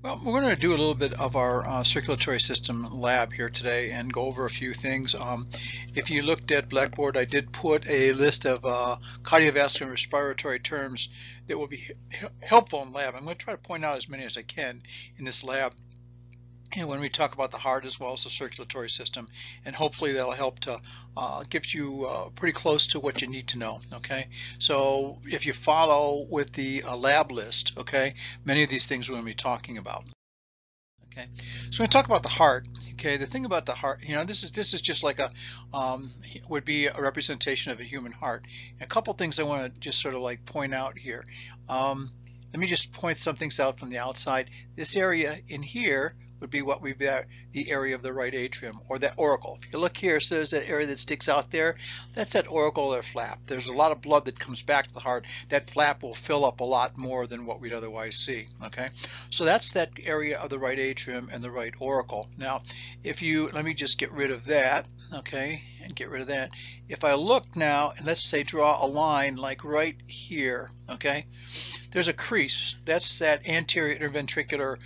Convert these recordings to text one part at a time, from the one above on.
Well, we're going to do a little bit of our circulatory system lab here today and go over a few things. If you looked at Blackboard, I did put a list of cardiovascular and respiratory terms that will be helpful in lab. I'm going to try to point out as many as I can in this lab, and when we talk about the heart as well as the circulatory system, and hopefully that'll help to get you pretty close to what you need to know. Okay, so if you follow with the lab list, okay, many of these things we're going to be talking about. Okay, so when we talk about the heart, okay, the thing about the heart, this is just like a would be a representation of a human heart. A couple things I want to just sort of like point out here. Let me just point some things out from the outside. This area in here would be what we'd be the area of the right atrium, or that auricle. If you look here, so there's that area that sticks out there. That's that auricle or flap. There's a lot of blood that comes back to the heart. That flap will fill up a lot more than what we'd otherwise see. Okay, so that's that area of the right atrium and the right auricle. Now, if you let me just get rid of that, okay, and get rid of that. If I look now, and let's say draw a line like right here, okay, there's a crease. That's that anterior interventricular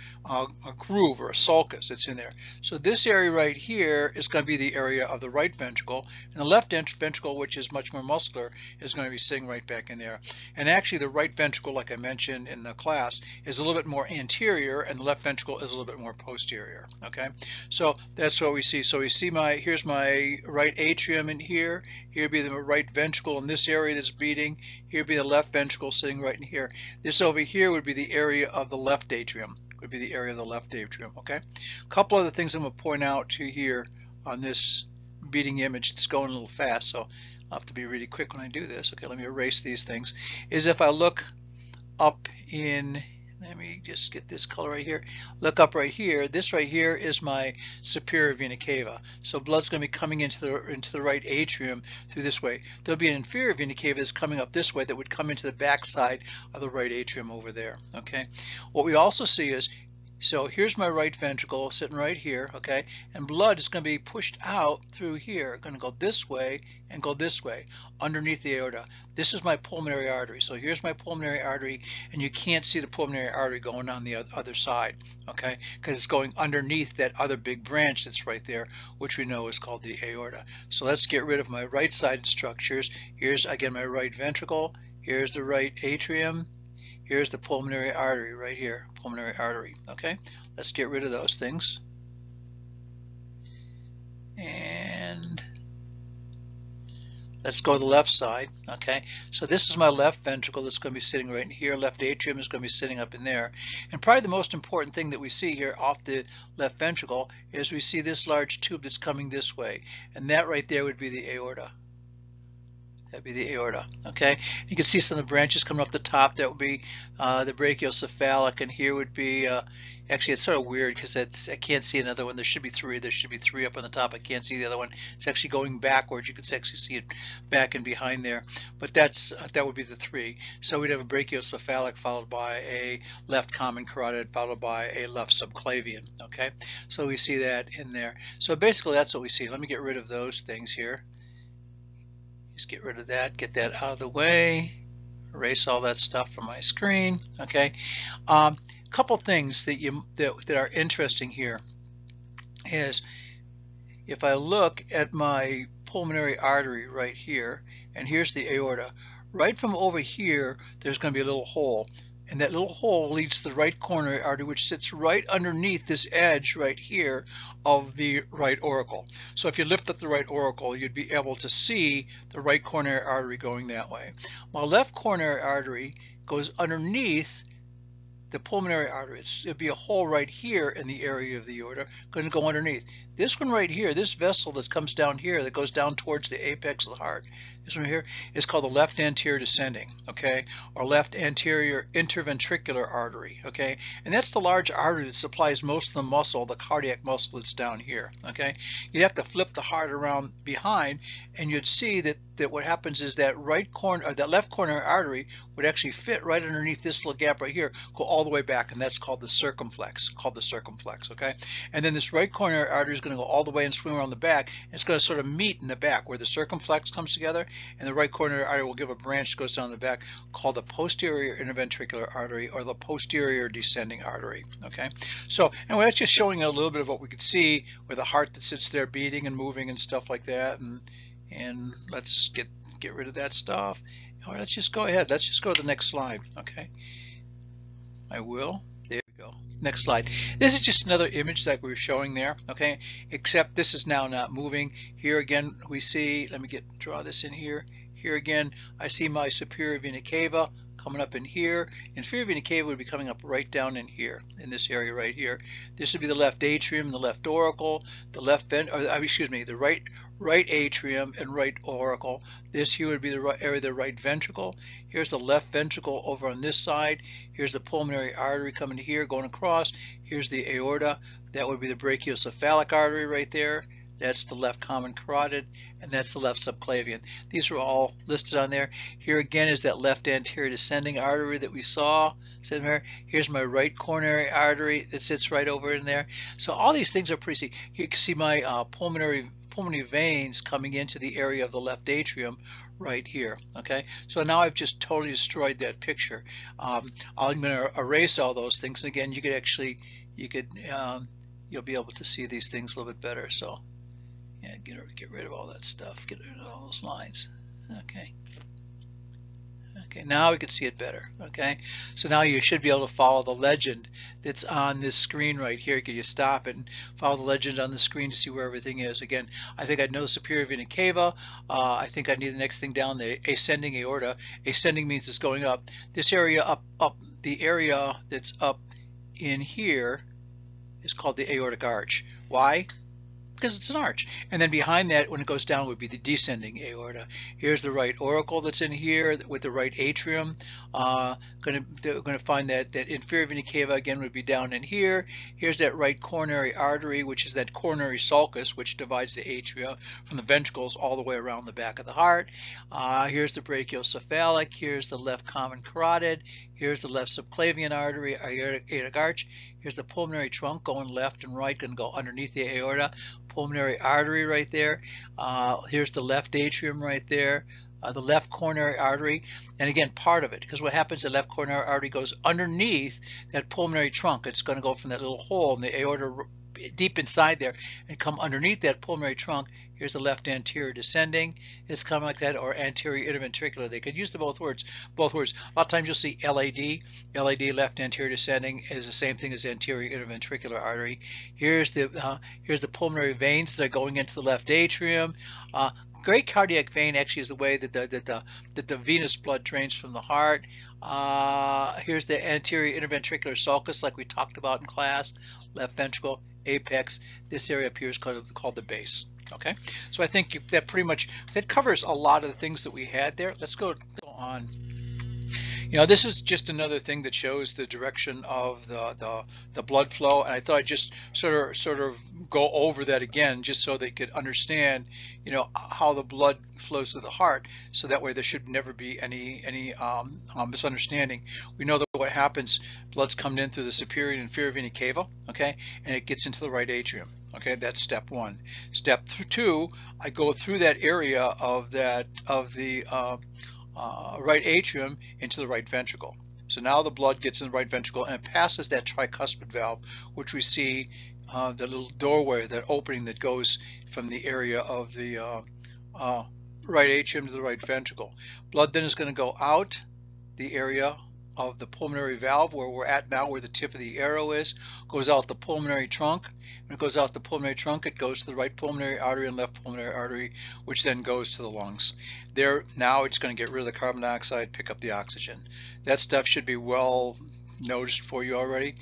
groove or a sulcus that's in there. So this area right here is going to be the area of the right ventricle, and the left ventricle, which is much more muscular, is going to be sitting right back in there. And actually the right ventricle, like I mentioned in the class, is a little bit more anterior, and the left ventricle is a little bit more posterior. Okay, so that's what we see. So we see here's my right atrium in here. Here would be the right ventricle in this area that's beating. Here would be the left ventricle sitting right in here. This over here would be the area of the left atrium. Would be the area of the left atrium. Okay. A couple other things I'm going to point out to here on this beating image. It's going a little fast, so I'll have to be really quick when I do this. Okay. Let me erase these things. Is if I look up in, let me just get this color right here. Look up right here. This right here is my superior vena cava. So blood's going to be coming into the right atrium through this way. There'll be an inferior vena cava that's coming up this way that would come into the back side of the right atrium over there. Okay. What we also see is, so here's my right ventricle sitting right here, okay, and blood is going to be pushed out through here, going to go this way and go this way underneath the aorta. This is my pulmonary artery. So here's my pulmonary artery, and you can't see the pulmonary artery going on the other side, okay, because it's going underneath that other big branch that's right there, which we know is called the aorta. So let's get rid of my right-sided structures. Here's again my right ventricle. Here's the right atrium. Here's the pulmonary artery right here, pulmonary artery. Okay, let's get rid of those things. And let's go to the left side. Okay, so this is my left ventricle that's going to be sitting right in here. Left atrium is going to be sitting up in there. And probably the most important thing that we see here off the left ventricle is we see this large tube that's coming this way. And that right there would be the aorta. That'd be the aorta. Okay, you can see some of the branches coming up the top. That would be the brachiocephalic, and here would be actually, it's sort of weird because I can't see another one. There should be three. There should be three up on the top. I can't see the other one. It's actually going backwards. You can actually see it back and behind there. But that would be the three. So we'd have a brachiocephalic followed by a left common carotid followed by a left subclavian. Okay, so we see that in there. So basically that's what we see. Let me get rid of those things here. Just get rid of that, get that out of the way, erase all that stuff from my screen. Okay, a couple things that are interesting here is if I look at my pulmonary artery right here, and here's the aorta. Right from over here, there's going to be a little hole. And that little hole leads to the right coronary artery, which sits right underneath this edge right here of the right auricle. So if you lift up the right auricle, you'd be able to see the right coronary artery going that way. My left coronary artery goes underneath the pulmonary artery. It'd be a hole right here in the area of the aorta, going to go underneath. This one right here, this vessel that comes down here, that goes down towards the apex of the heart, this one here is called the left anterior descending, okay, or left anterior interventricular artery, okay, and that's the large artery that supplies most of the muscle, the cardiac muscle that's down here, okay. You'd have to flip the heart around behind, and you'd see that that what happens is that right corner, or that left coronary artery would actually fit right underneath this little gap right here, go all the way back, and that's called the circumflex, okay? And then this right coronary artery is going to go all the way and swing around the back, and it's going to sort of meet in the back where the circumflex comes together, and the right coronary artery will give a branch that goes down the back called the posterior interventricular artery, or the posterior descending artery, okay? So anyway, that's just showing a little bit of what we could see with the heart that sits there beating and moving and stuff like that, and let's get rid of that stuff. All right, let's just go ahead. Let's just go to the next slide. Okay, I will. There we go. Next slide. This is just another image like we were showing there. Okay, except this is now not moving. Here again, we see. Let me draw this in here. Here again, I see my superior vena cava coming up in here. Inferior vena cava would be coming up right down in here, in this area right here. This would be the left atrium, the left auricle, the the right atrium and right auricle. This here would be the right area of the right ventricle. Here's the left ventricle over on this side. Here's the pulmonary artery coming here, going across. Here's the aorta. That would be the brachiocephalic artery right there. That's the left common carotid, and that's the left subclavian. These are all listed on there. Here again is that left anterior descending artery that we saw sitting there. Here's my right coronary artery that sits right over in there. So all these things are pretty. You can see my pulmonary veins coming into the area of the left atrium right here. Okay, so now I've just totally destroyed that picture. I'm going to erase all those things, and again, you'll be able to see these things a little bit better. So yeah, get rid of all that stuff, get rid of all those lines. Okay, now we can see it better. Okay, so now you should be able to follow the legend that's on this screen right here. Can you stop it and follow the legend on the screen to see where everything is? Again, I think I know the superior vena cava. I think I need the next thing down, the ascending aorta. Ascending means it's going up. This area up, the area that's up in here is called the aortic arch. Why? Because it's an arch. And then behind that, when it goes down, would be the descending aorta. Here's the right auricle that's in here with the right atrium. Going to find that inferior vena cava again would be down in here. Here's that right coronary artery, which is that coronary sulcus, which divides the atria from the ventricles all the way around the back of the heart. Here's the brachiocephalic. Here's the left common carotid. Here's the left subclavian artery, aortic arch. Here's the pulmonary trunk going left and right, going to go underneath the aorta. Pulmonary artery right there. Here's the left atrium right there. The left coronary artery, and again, part of it, because what happens, the left coronary artery goes underneath that pulmonary trunk. It's going to go from that little hole in the aorta deep inside there and come underneath that pulmonary trunk. Here's the left anterior descending. It's kind of like that, or anterior interventricular. They could use the both words. A lot of times you'll see LAD. LAD, left anterior descending, is the same thing as anterior interventricular artery. Here's the pulmonary veins that are going into the left atrium. Great cardiac vein actually is the way that the venous blood drains from the heart. Here's the anterior interventricular sulcus, like we talked about in class. Left ventricle, apex. This area up here is called the base. Okay, so I think that pretty much covers a lot of the things that we had there. Let's go on. You know, this is just another thing that shows the direction of the blood flow, and I thought I'd just sort of go over that again, just so they could understand, you know, how the blood flows to the heart, so that way there should never be any misunderstanding. We know that what happens, blood's coming in through the superior and inferior vena cava, okay, and it gets into the right atrium. Okay, that's step one. Step two, I go through that area of the right atrium into the right ventricle. So now the blood gets in the right ventricle and it passes that tricuspid valve, which we see the little doorway, that opening that goes from the area of the right atrium to the right ventricle. Blood then is going to go out the area of the pulmonary valve, where we're at now, where the tip of the arrow is, goes out the pulmonary trunk. When it goes out the pulmonary trunk, it goes to the right pulmonary artery and left pulmonary artery, which then goes to the lungs. There, now it's going to get rid of the carbon dioxide, pick up the oxygen. That stuff should be well noticed for you already.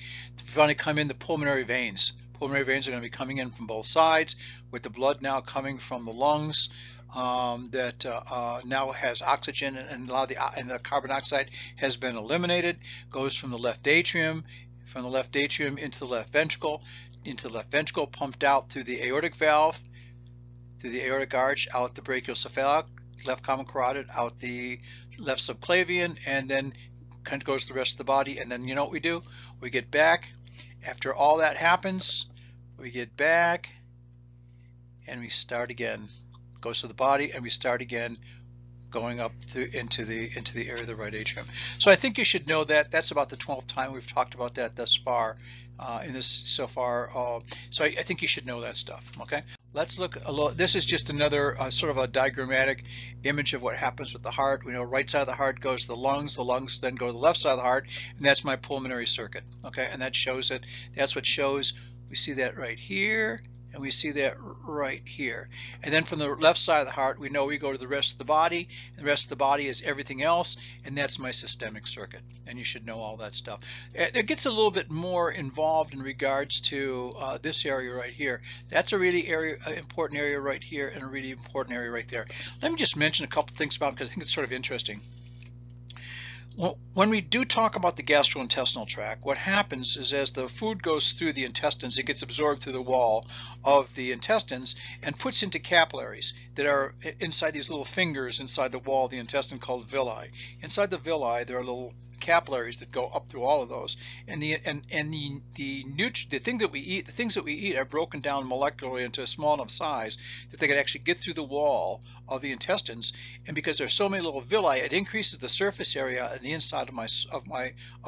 If you want to come in the pulmonary veins, pulmonary veins are going to be coming in from both sides, with the blood now coming from the lungs, that now has oxygen, and a lot of the carbon dioxide has been eliminated. Goes from the left atrium, into the left ventricle, pumped out through the aortic valve, through the aortic arch, out the brachiocephalic, left common carotid, out the left subclavian, and then kind of goes to the rest of the body. And then you know what we do? We get back. After all that happens, we get back and we start again. Goes to the body and we start again, going up into the area of the right atrium. So I think you should know that. That's about the 12th time we've talked about that thus far in this so far. So I think you should know that stuff. Okay. Let's look a little. This is just another sort of a diagrammatic image of what happens with the heart. We know right side of the heart goes to the lungs then go to the left side of the heart, and that's my pulmonary circuit. Okay, and that shows it. That's what shows. We see that right here, and we see that right here. And then from the left side of the heart, we know we go to the rest of the body, and the rest of the body is everything else, and that's my systemic circuit. And you should know all that stuff. It gets a little bit more involved in regards to this area right here. That's a really important area right here, and a really important area right there. Let me just mention a couple things about it because I think it's sort of interesting. Well, when we do talk about the gastrointestinal tract, what happens is as the food goes through the intestines, it gets absorbed through the wall of the intestines and puts into capillaries that are inside these little fingers inside the wall of the intestine called villi. Inside the villi, there are little capillaries that go up through all of those, and the things that we eat are broken down molecularly into a small enough size that they can actually get through the wall of the intestines. And because there's so many little villi, it increases the surface area in the inside of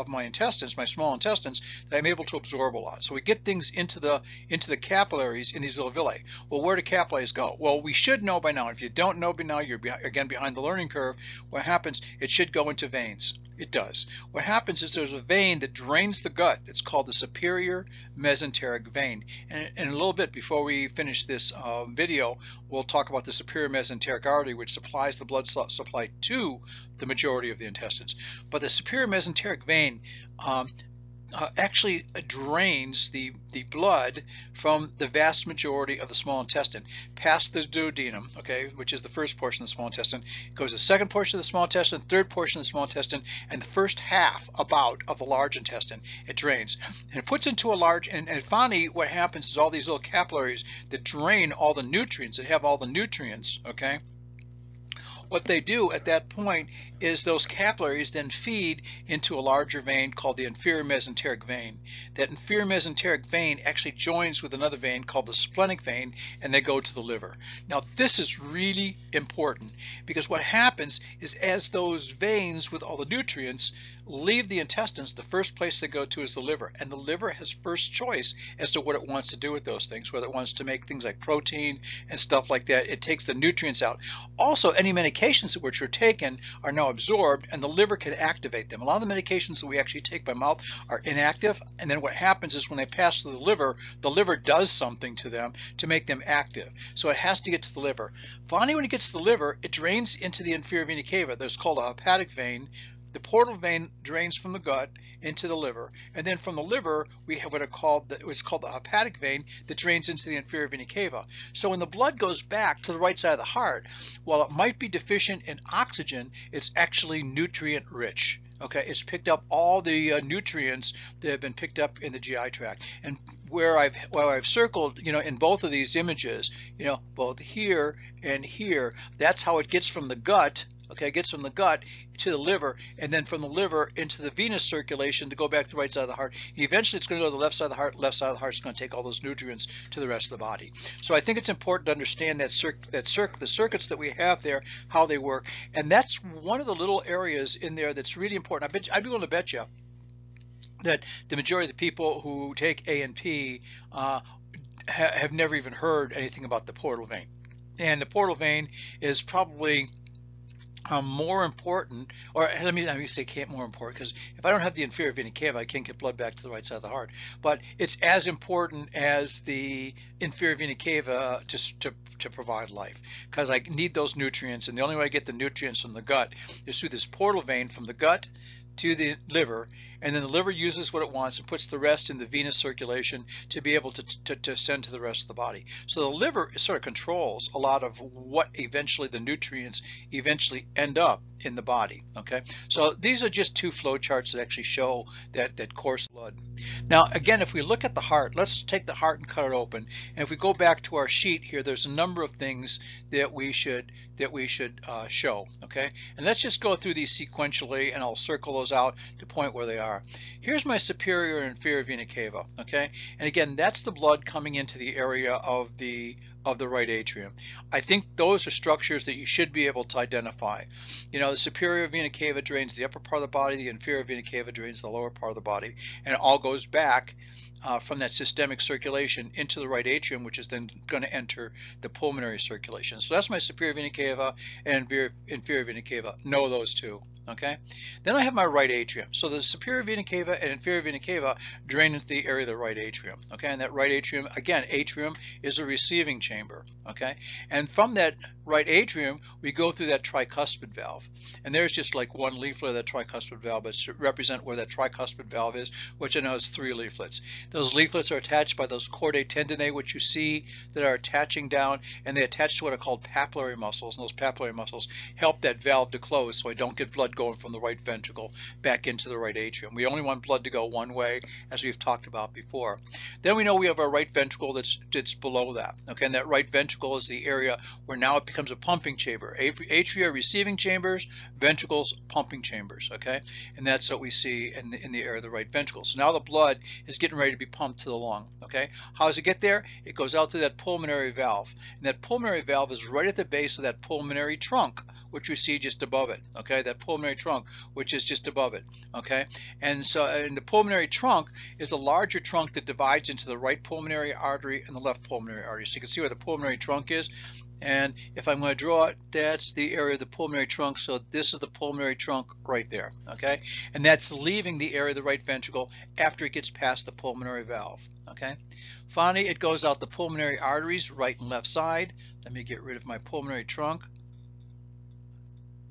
my intestines, my small intestines, that I'm able to absorb a lot. So we get things into the capillaries in these little villi. Well, where do capillaries go? Well, we should know by now. If you don't know by now, you're again behind the learning curve. What happens? It should go into veins. It does. What happens is there's a vein that drains the gut. It's called the superior mesenteric vein. And in a little bit, before we finish this video, we'll talk about the superior mesenteric artery, which supplies the blood supply to the majority of the intestines. But the superior mesenteric vein actually drains the blood from the vast majority of the small intestine past the duodenum, okay, which is the first portion of the small intestine. It goes to the second portion of the small intestine, third portion of the small intestine, and the first half about of the large intestine. It drains and it puts into a large, and finally what happens is all these little capillaries that drain all the nutrients, that have all the nutrients, okay. What they do at that point is those capillaries then feed into a larger vein called the inferior mesenteric vein. That inferior mesenteric vein actually joins with another vein called the splenic vein, and they go to the liver. Now this is really important because what happens is as those veins with all the nutrients leave the intestines, the first place they go to is the liver, and the liver has first choice as to what it wants to do with those things, whether it wants to make things like protein and stuff like that. It takes the nutrients out. Also, any medications which are taken are now absorbed, and the liver can activate them. A lot of the medications that we actually take by mouth are inactive, and then what happens is when they pass through the liver does something to them to make them active. So it has to get to the liver. Finally, when it gets to the liver, it drains into the inferior vena cava. There's called a hepatic vein. The portal vein drains from the gut into the liver, and then from the liver we have what's called the hepatic vein that drains into the inferior vena cava. So when the blood goes back to the right side of the heart, while it might be deficient in oxygen, it's actually nutrient rich. Okay, it's picked up all the nutrients that have been picked up in the GI tract. And where I've circled, you know, in both of these images, you know, both here and here, that's how it gets from the gut. Okay, it gets from the gut to the liver, and then from the liver into the venous circulation to go back to the right side of the heart. And eventually it's going to go to the left side of the heart. Left side of the heart is going to take all those nutrients to the rest of the body. So I think it's important to understand the circuits that we have there, how they work. And that's one of the little areas in there that's really important. I'd be willing to bet you that the majority of the people who take A&P have never even heard anything about the portal vein. And the portal vein is probably more important, or let me say more important, because if I don't have the inferior vena cava, I can't get blood back to the right side of the heart. But it's as important as the inferior vena cava to provide life, because I need those nutrients, and the only way I get the nutrients from the gut is through this portal vein from the gut to the liver, and then the liver uses what it wants and puts the rest in the venous circulation to be able to send to the rest of the body. So the liver sort of controls a lot of what eventually the nutrients eventually end up in the body. Okay, so these are just two flow charts that actually show that course of blood. Now again, if we look at the heart, let's take the heart and cut it open. And if we go back to our sheet here, there's a number of things that we should show. Okay, and let's just go through these sequentially, and I'll circle those out to point where they are. Here's my superior and inferior vena cava. Okay, and again, that's the blood coming into the area of the right atrium. I think those are structures that you should be able to identify. You know, the superior vena cava drains the upper part of the body, the inferior vena cava drains the lower part of the body, and it all goes back from that systemic circulation into the right atrium, which is then going to enter the pulmonary circulation. So that's my superior vena cava and inferior vena cava. Know those two. Okay, then I have my right atrium. So the superior vena cava and inferior vena cava drain into the area of the right atrium. Okay, and that right atrium, again, atrium is a receiving chamber. Okay, and from that right atrium, we go through that tricuspid valve. And there's just like one leaflet of that tricuspid valve, but to represent where that tricuspid valve is, which I know is 3 leaflets. Those leaflets are attached by those chordae tendineae, which you see that are attaching down, and they attach to what are called papillary muscles. And those papillary muscles help that valve to close, so I don't get blood going from the right ventricle back into the right atrium. We only want blood to go one way, as we've talked about before. Then we know we have our right ventricle that's below that. Okay, and that right ventricle is the area where now it becomes a pumping chamber. Atria receiving chambers, ventricles pumping chambers. Okay, and that's what we see in the area of the right ventricle. So now the blood is getting ready to be pumped to the lung. Okay, how does it get there? It goes out through that pulmonary valve, and that pulmonary valve is right at the base of that pulmonary trunk, which we see just above it. Okay, that pulmonary trunk, which is just above it. Okay, and so the pulmonary trunk is a larger trunk that divides into the right pulmonary artery and the left pulmonary artery. So you can see where the pulmonary trunk is. And if I'm going to draw it, that's the area of the pulmonary trunk. So this is the pulmonary trunk right there. Okay, and that's leaving the area of the right ventricle after it gets past the pulmonary valve. Okay, finally it goes out the pulmonary arteries, right and left side. Let me get rid of my pulmonary trunk.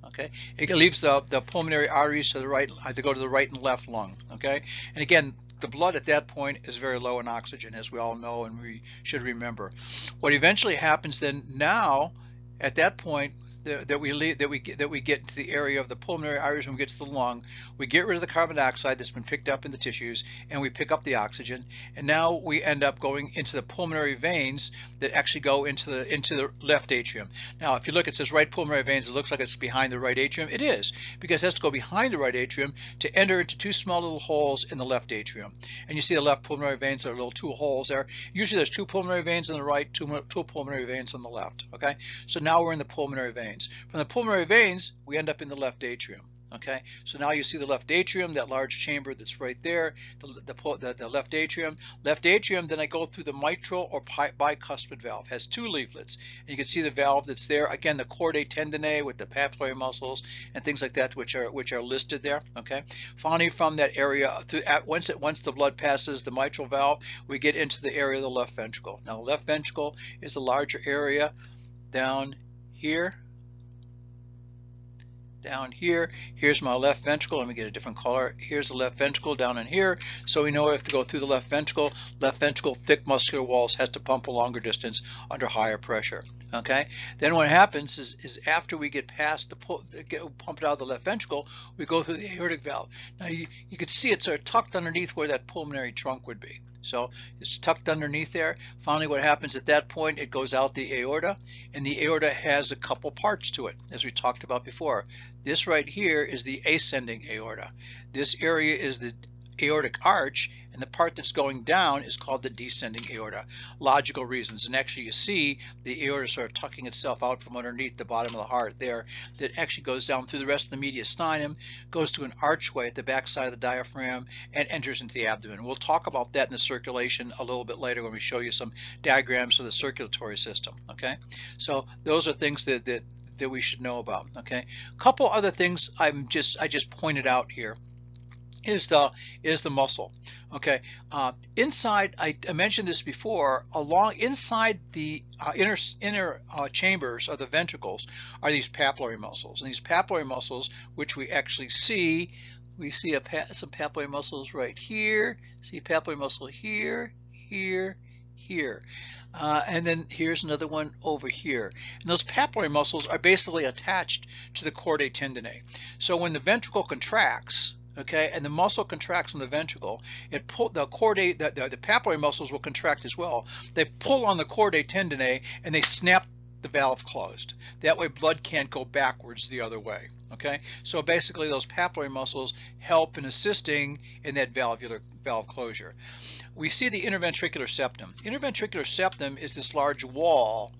Okay, it leaves the pulmonary arteries to the right, either go to the right and left lung. Okay, and again, the blood at that point is very low in oxygen, as we all know and we should remember. What eventually happens then, now at that point, that we get to the area of the pulmonary arteries when we get to the lung, we get rid of the carbon dioxide that's been picked up in the tissues, and we pick up the oxygen, and now we end up going into the pulmonary veins that actually go into the left atrium. Now, if you look, it says right pulmonary veins. It looks like it's behind the right atrium. It is, because it has to go behind the right atrium to enter into 2 small little holes in the left atrium. And you see the left pulmonary veins are little 2 holes there. Usually there's 2 pulmonary veins on the right, 2 pulmonary veins on the left. Okay, so now we're in the pulmonary veins. From the pulmonary veins, we end up in the left atrium. Okay, so now you see the left atrium, that large chamber that's right there, the left atrium. Left atrium, then I go through the mitral or bicuspid valve. Has 2 leaflets. And you can see the valve that's there. Again, the chordae tendineae with the papillary muscles and things like that, which are listed there. Okay, finally from that area, once the blood passes the mitral valve, we get into the area of the left ventricle. Now the left ventricle is the larger area down here. Down here, here's my left ventricle. Let me get a different color. Here's the left ventricle down in here. So we know we have to go through the left ventricle. Left ventricle, thick muscular walls, has to pump a longer distance under higher pressure. Okay. Then what happens is after we get past pump it out of the left ventricle, we go through the aortic valve. Now you can see it's sort of tucked underneath where that pulmonary trunk would be. So it's tucked underneath there. Finally, what happens at that point, it goes out the aorta, and the aorta has a couple parts to it, as we talked about before. This right here is the ascending aorta. This area is the aortic arch, and the part that's going down is called the descending aorta. Logical reasons, and actually you see the aorta sort of tucking itself out from underneath the bottom of the heart there, that actually goes down through the rest of the mediastinum, goes to an archway at the back side of the diaphragm, and enters into the abdomen. We'll talk about that in the circulation a little bit later when we show you some diagrams of the circulatory system. Okay, so those are things that we should know about. Okay, a couple other things I just pointed out here is the muscle. Okay, inside, I mentioned this before, inside the inner chambers of the ventricles are these papillary muscles, and these papillary muscles, which we actually see, some papillary muscles right here, see papillary muscle here, here, here. And then here's another one over here. And those papillary muscles are basically attached to the chordae tendineae. So when the ventricle contracts, okay, and the muscle contracts in the ventricle, the papillary muscles will contract as well. They pull on the chordae tendineae and they snap the valve closed. That way blood can't go backwards the other way. Okay, so basically those papillary muscles help in assisting in that valve closure. We see the interventricular septum. Interventricular septum is this large wall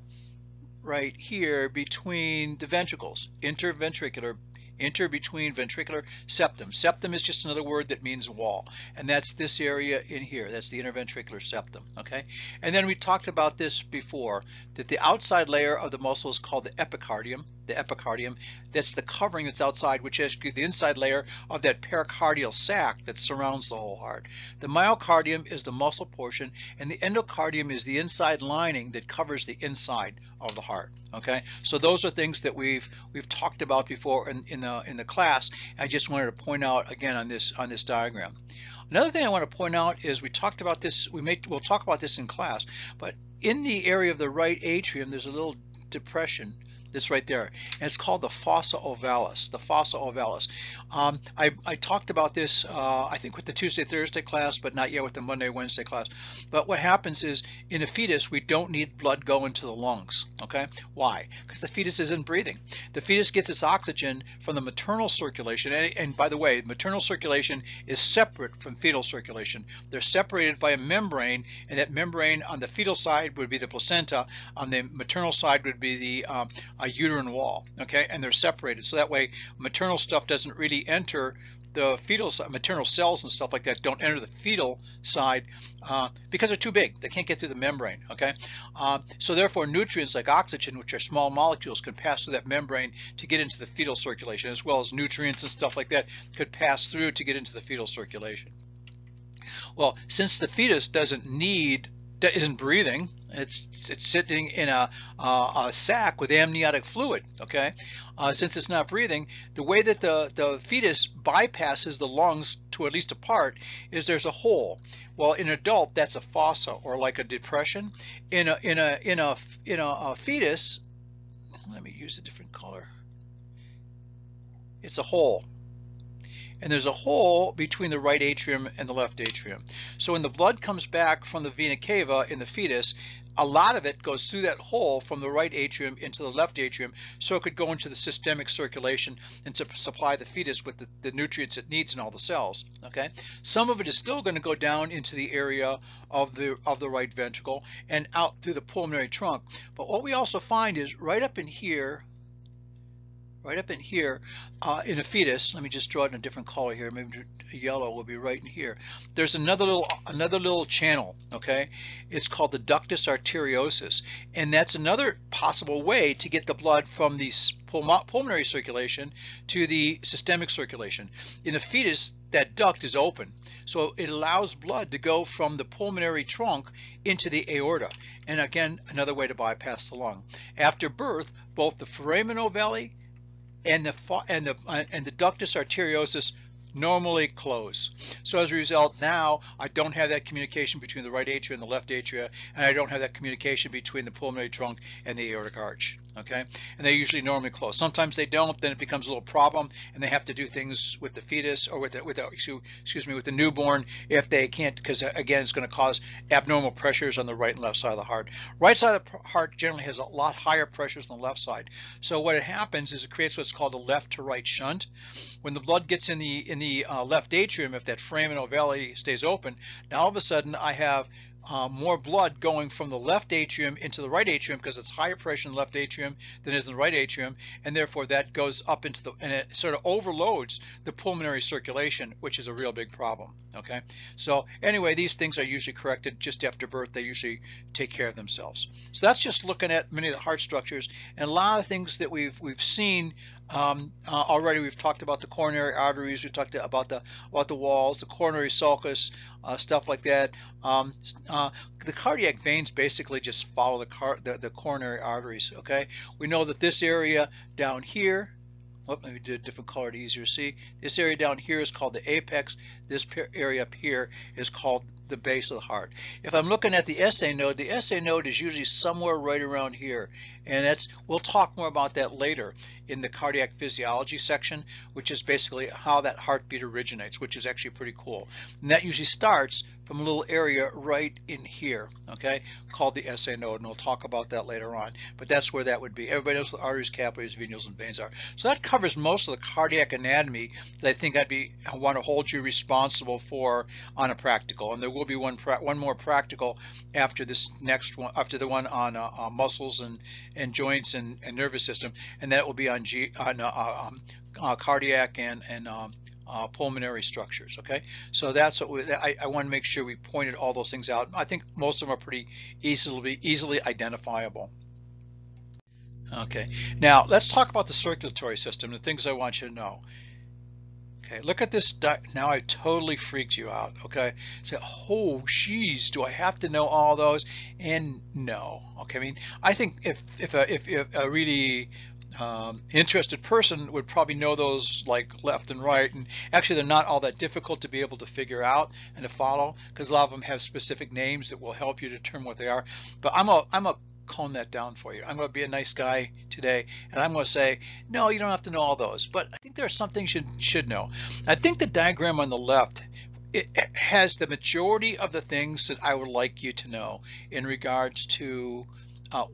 right here between the ventricles. Inter between ventricular septum. Septum is just another word that means wall, and that's this area in here. That's the interventricular septum. Okay, and then we talked about this before, that the outside layer of the muscle is called the epicardium. The epicardium, that's the covering that's outside, which is the inside layer of that pericardial sac that surrounds the whole heart. The myocardium is the muscle portion, and the endocardium is the inside lining that covers the inside of the heart. Okay, so those are things that we've talked about before in the class. I just wanted to point out again on this diagram. Another thing I want to point out is we talked about this. We'll talk about this in class, but in the area of the right atrium, there's a little depression that's right there, and it's called the fossa ovalis. The fossa ovalis. I talked about this, I think, with the Tuesday, Thursday class, but not yet with the Monday, Wednesday class. But what happens is, in a fetus, we don't need blood going to the lungs. Okay, why? Because the fetus isn't breathing. The fetus gets its oxygen from the maternal circulation, and by the way, maternal circulation is separate from fetal circulation. They're separated by a membrane, and that membrane on the fetal side would be the placenta. On the maternal side would be the a uterine wall. Okay, and they're separated, so that way maternal stuff doesn't really enter the fetal side. Maternal cells and stuff like that don't enter the fetal side because they're too big. They can't get through the membrane. Okay, so therefore nutrients like oxygen, which are small molecules, can pass through that membrane to get into the fetal circulation, as well as nutrients and stuff like that could pass through to get into the fetal circulation. Well, since the fetus isn't breathing, it's sitting in a sac with amniotic fluid. Okay, since it's not breathing, the way that the fetus bypasses the lungs to at least a part is there's a hole. Well, in an adult, that's a fossa, or like a depression. In a fetus, let me use a different color. It's a hole. And there's a hole between the right atrium and the left atrium. So when the blood comes back from the vena cava in the fetus, a lot of it goes through that hole from the right atrium into the left atrium, so it could go into the systemic circulation and to supply the fetus with the nutrients it needs in all the cells. Okay, some of it is still going to go down into the area of the right ventricle and out through the pulmonary trunk. But what we also find is right up in here in a fetus, let me just draw it in a different color here, maybe yellow will be right in here. There's another little channel. Okay, it's called the ductus arteriosus, and that's another possible way to get the blood from the pulmonary circulation to the systemic circulation. In a fetus, that duct is open, so it allows blood to go from the pulmonary trunk into the aorta, and again, another way to bypass the lung. After birth, both the foramen ovale and the ductus arteriosus normally close. So as a result, now I don't have that communication between the right atria and the left atria, and I don't have that communication between the pulmonary trunk and the aortic arch. Okay, and they usually normally close. Sometimes they don't, then it becomes a little problem, and they have to do things with the fetus or with the newborn if they can't, because again, it's going to cause abnormal pressures on the right and left side of the heart. Right side of the heart generally has a lot higher pressures than the left side. So what happens is it creates what's called a left to right shunt. When the blood gets in the left atrium, if that foramen ovale stays open, now all of a sudden I have more blood going from the left atrium into the right atrium, because it's higher pressure in the left atrium than it is in the right atrium, and therefore that goes up into and it sort of overloads the pulmonary circulation, which is a real big problem. Okay, so anyway, these things are usually corrected just after birth. They usually take care of themselves. So that's just looking at many of the heart structures, and a lot of things that we've seen already. We've talked about the coronary arteries, we talked about the walls, the coronary sulcus, stuff like that. The cardiac veins basically just follow the coronary arteries. Okay, we know that this area down here, Oh, let me do a different color to easier to see. This area down here is called the apex. This area up here is called the base of the heart. If I'm looking at the SA node, the SA node is usually somewhere right around here. And we'll talk more about that later in the cardiac physiology section, which is basically how that heartbeat originates, which is actually pretty cool. And that usually starts from a little area right in here, okay, called the SA node, and we'll talk about that later on. But that's where that would be. Everybody knows what arteries, capillaries, venules, and veins are. So that covers most of the cardiac anatomy that I think I want to hold you responsible for on a practical. And there will be one more practical after this next one, after the one on muscles and joints and nervous system, and that will be on cardiac and pulmonary structures. Okay, so that's what I want to make sure we pointed all those things out. I think most of them are pretty easily identifiable. Okay, now let's talk about the circulatory system, the things I want you to know. Okay, look at this. Now I totally freaked you out. Okay, say, oh, geez, do I have to know all those? And no. Okay, I mean, I think if a really interested person would probably know those like left and right, and actually they're not all that difficult to be able to figure out and to follow, because a lot of them have specific names that will help you determine what they are. But I'm a cone that down for you. I'm going to be a nice guy today, and I'm going to say, no, you don't have to know all those, but I think there are some things you should know. I think the diagram on the left, it has the majority of the things that I would like you to know in regards to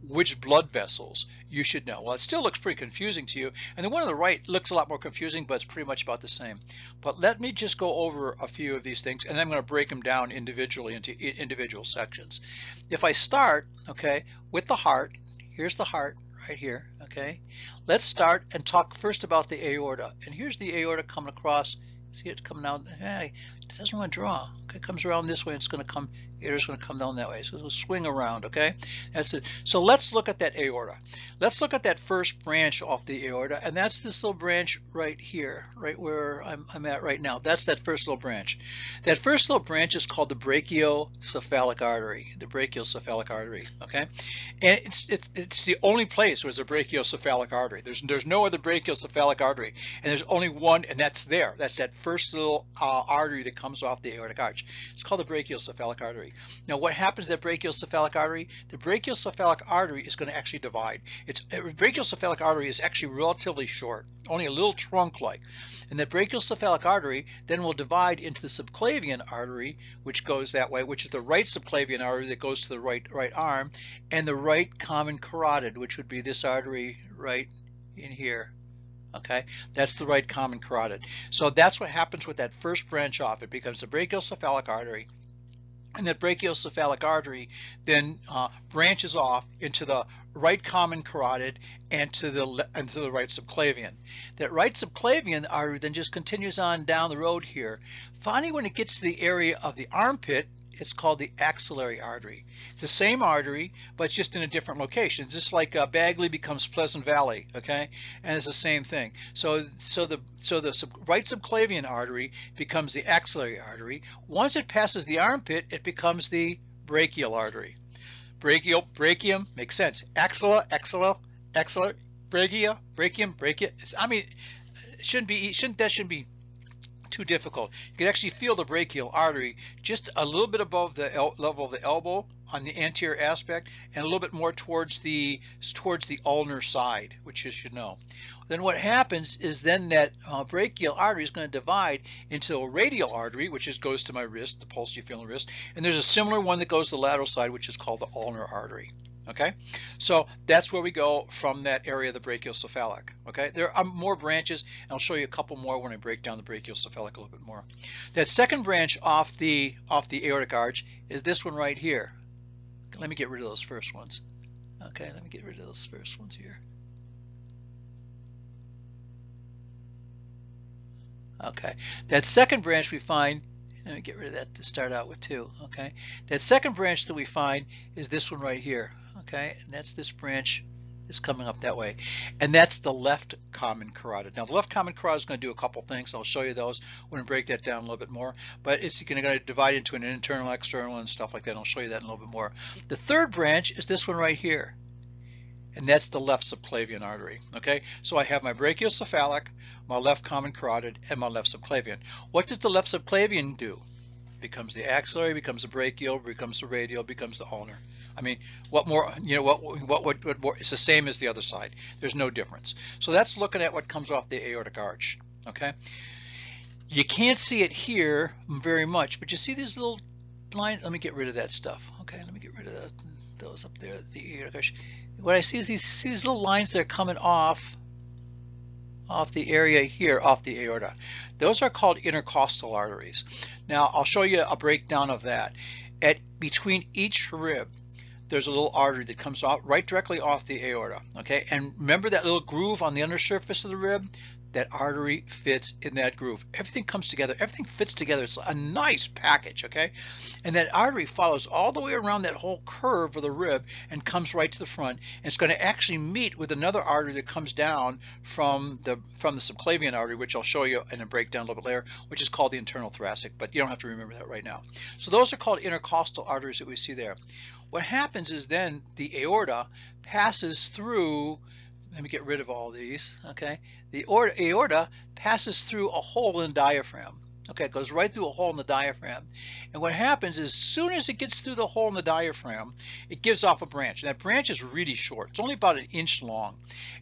which blood vessels you should know. Well, it still looks pretty confusing to you, and the one on the right looks a lot more confusing, but it's pretty much about the same. But let me just go over a few of these things, and I'm going to break them down individually into individual sections. If I start, okay, with the heart, here's the heart right here, okay. Let's start and talk first about the aorta, and here's the aorta coming across. See it coming down. Hey, it doesn't want to draw. Okay, it comes around this way. It's going to come. Aorta's going to come down that way. So it'll swing around. Okay, that's it. So let's look at that aorta. Let's look at that first branch off the aorta, and that's this little branch right here, right where I'm at right now. That's that first little branch. That first little branch is called the brachiocephalic artery. The brachiocephalic artery. Okay, and it's the only place where there's a brachiocephalic artery. There's no other brachiocephalic artery, and there's only one, and that's there. That's that first little artery that comes off the aortic arch. It's called the brachiocephalic artery. Now, what happens to that brachiocephalic artery? The brachiocephalic artery is going to actually divide. Brachiocephalic artery is actually relatively short, only a little trunk-like. And that brachiocephalic artery then will divide into the subclavian artery, which goes that way, which is the right subclavian artery that goes to the right arm, and the right common carotid, which would be this artery right in here. Okay, that's the right common carotid. So that's what happens with that first branch off. It becomes the brachiocephalic artery, and that brachiocephalic artery then branches off into the right common carotid and to the right subclavian. That right subclavian artery then just continues on down the road here. Finally, when it gets to the area of the armpit, it's called the axillary artery. It's the same artery, but it's just in a different location. It's just like Bagley becomes Pleasant Valley, okay? And it's the same thing. So the right subclavian artery becomes the axillary artery. Once it passes the armpit, it becomes the brachial artery. Brachium makes sense. Axilla, brachia, brachium, brachia. I mean, that shouldn't be too difficult. You can actually feel the brachial artery just a little bit above the level of the elbow on the anterior aspect, and a little bit more towards the ulnar side, which you should know. Then what happens is then that brachial artery is going to divide into a radial artery, which goes to my wrist, the pulse you feel in the wrist, and there's a similar one that goes to the lateral side, which is called the ulnar artery. Okay, so that's where we go from that area of the brachiocephalic. Okay, there are more branches, and I'll show you a couple more when I break down the brachiocephalic a little bit more. That second branch off the aortic arch is this one right here. Let me get rid of those first ones. Okay, let me get rid of those first ones here. Okay, that second branch we find, let me get rid of that to start out with too. Okay, that second branch that we find is this one right here. Okay, and that's this branch is coming up that way, and that's the left common carotid. Now the left common carotid is going to do a couple things. I'll show you those when I break that down a little bit more, but it's going to divide into an internal, external, and stuff like that. And I'll show you that in a little bit more. The third branch is this one right here, and that's the left subclavian artery. Okay, so I have my brachiocephalic, my left common carotid, and my left subclavian. What does the left subclavian do? Becomes the axillary, becomes the brachial, becomes the radial, becomes the ulnar. I mean, what more, what more, it's the same as the other side. There's no difference. So that's looking at what comes off the aortic arch, okay? You can't see it here very much, but you see these little lines. Let me get rid of that stuff. Okay, let me get rid of those up there, the aortic arch. What I see is these little lines that are coming off the area here, off the aorta. Those are called intercostal arteries. Now, I'll show you a breakdown of that. Between each rib, there's a little artery that comes off right directly off the aorta, okay? And remember that little groove on the undersurface of the rib? That artery fits in that groove. Everything comes together, everything fits together. It's a nice package, okay? And that artery follows all the way around that whole curve of the rib and comes right to the front. And it's going to actually meet with another artery that comes down from the subclavian artery, which I'll show you in a breakdown a little bit later, which is called the internal thoracic, but you don't have to remember that right now. So those are called intercostal arteries that we see there. What happens is then the aorta passes through. Let me get rid of all these, okay? The aorta passes through a hole in the diaphragm. Okay, it goes right through a hole in the diaphragm. And what happens is, as soon as it gets through the hole in the diaphragm, it gives off a branch. And that branch is really short. It's only about 1 inch long.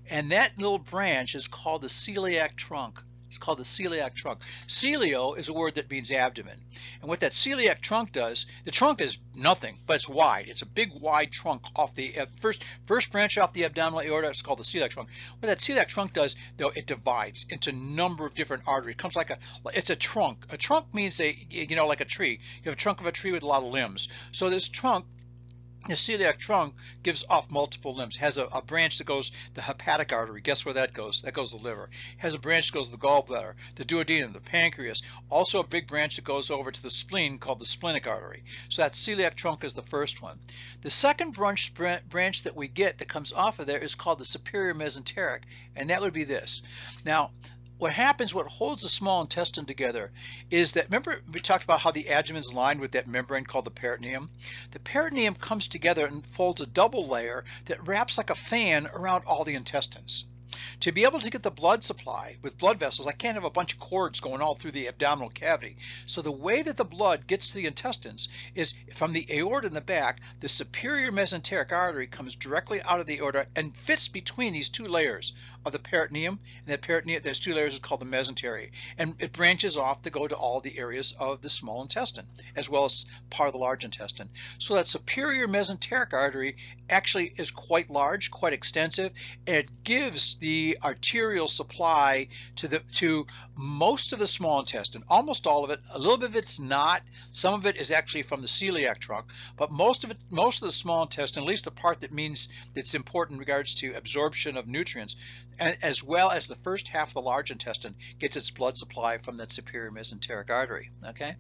And that little branch is called the celiac trunk. It's called the celiac trunk. Celio is a word that means abdomen. And what that celiac trunk does, the trunk is nothing, but it's wide. It's a big wide trunk off the first branch off the abdominal aorta. It's called the celiac trunk. What that celiac trunk does, though, it divides into a number of different arteries. It comes like it's a trunk. A trunk means like a tree. You have a trunk of a tree with a lot of limbs. So this trunk, the celiac trunk, gives off multiple limbs. Has a branch that goes the hepatic artery. Guess where that goes? That goes the liver. Has a branch that goes the gallbladder, the duodenum, the pancreas. Also a big branch that goes over to the spleen called the splenic artery. So that celiac trunk is the first one. The second branch that we get that comes off of there is called the superior mesenteric, and that would be this. Now, what happens, what holds the small intestine together is that, remember we talked about how the abdomen is lined with that membrane called the peritoneum? The peritoneum comes together and folds a double layer that wraps like a fan around all the intestines. To be able to get the blood supply with blood vessels, I can't have a bunch of cords going all through the abdominal cavity. So the way that the blood gets to the intestines is from the aorta in the back. The superior mesenteric artery comes directly out of the aorta and fits between these two layers of the peritoneum. And that peritoneum, there's two layers, is called the mesentery. And it branches off to go to all the areas of the small intestine, as well as part of the large intestine. So that superior mesenteric artery actually is quite large, quite extensive, and it gives the arterial supply to most of the small intestine, almost all of it. A little bit of it's not. Some of it is actually from the celiac trunk, but most of the small intestine, at least the part that means that's important in regards to absorption of nutrients, as well as the first half of the large intestine, gets its blood supply from that superior mesenteric artery. Okay.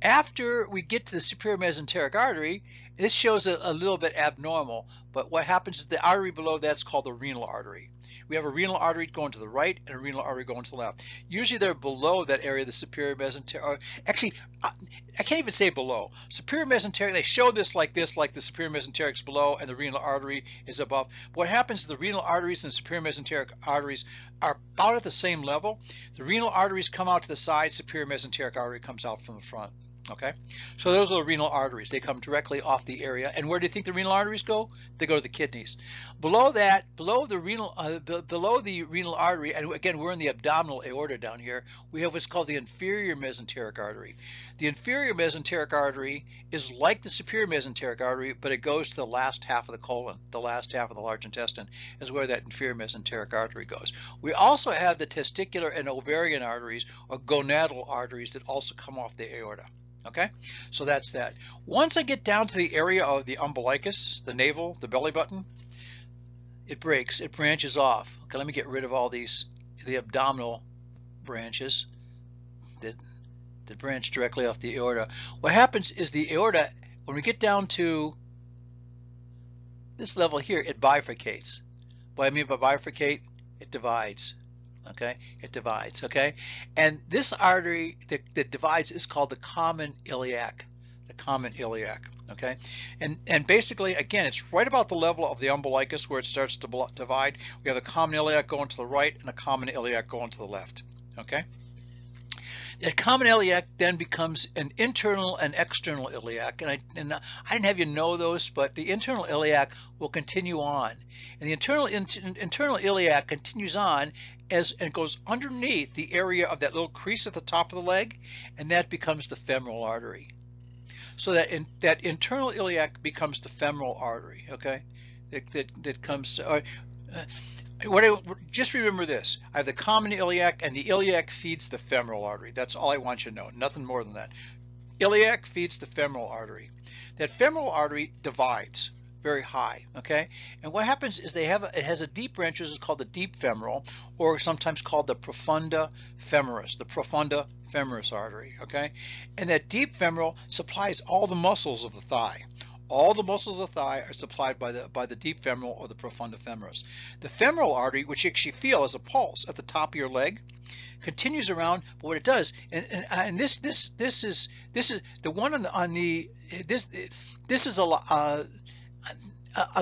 After we get to the superior mesenteric artery, this shows a little bit abnormal, but what happens is the artery below that's called the renal artery. We have a renal artery going to the right and a renal artery going to the left. Usually they're below that area, the superior mesenteric. Actually, I can't even say below. Superior mesenteric, they show this, like the superior mesenteric is below and the renal artery is above. But what happens is the renal arteries and the superior mesenteric arteries are about at the same level. The renal arteries come out to the side, superior mesenteric artery comes out from the front. Okay, so those are the renal arteries. They come directly off the area. And where do you think the renal arteries go? They go to the kidneys. Below that, below the renal artery, and again, we're in the abdominal aorta down here, we have what's called the inferior mesenteric artery. The inferior mesenteric artery is like the superior mesenteric artery, but it goes to the last half of the colon, the last half of the large intestine is where that inferior mesenteric artery goes. We also have the testicular and ovarian arteries, or gonadal arteries, that also come off the aorta. Okay, so that's that. Once I get down to the area of the umbilicus, the navel, the belly button, it breaks, it branches off. Okay, let me get rid of all these, the abdominal branches that branch directly off the aorta. What happens is the aorta, when we get down to this level here, it bifurcates. What I mean by bifurcate, it divides. Okay, it divides. Okay, and this artery that divides is called the common iliac. The common iliac. Okay, and basically, again, it's right about the level of the umbilicus where it starts to divide. We have a common iliac going to the right and a common iliac going to the left. Okay, that common iliac then becomes an internal and external iliac, and I didn't have you know those, but the internal iliac will continue on, and the internal iliac continues on and goes underneath the area of that little crease at the top of the leg, and that becomes the femoral artery. So that internal iliac becomes the femoral artery. Okay, that comes. Just remember this: I have the common iliac, and the iliac feeds the femoral artery. That's all I want you to know. Nothing more than that. Iliac feeds the femoral artery. That femoral artery divides very high. Okay, and what happens is it has a deep branch, which is called the deep femoral, or sometimes called the profunda femoris. The profunda femoris artery. Okay, and that deep femoral supplies all the muscles of the thigh. All the muscles of the thigh are supplied by the deep femoral or the profunda femoris. The femoral artery, which you actually feel as a pulse at the top of your leg, continues around. But what it does, and this is the one on the this is a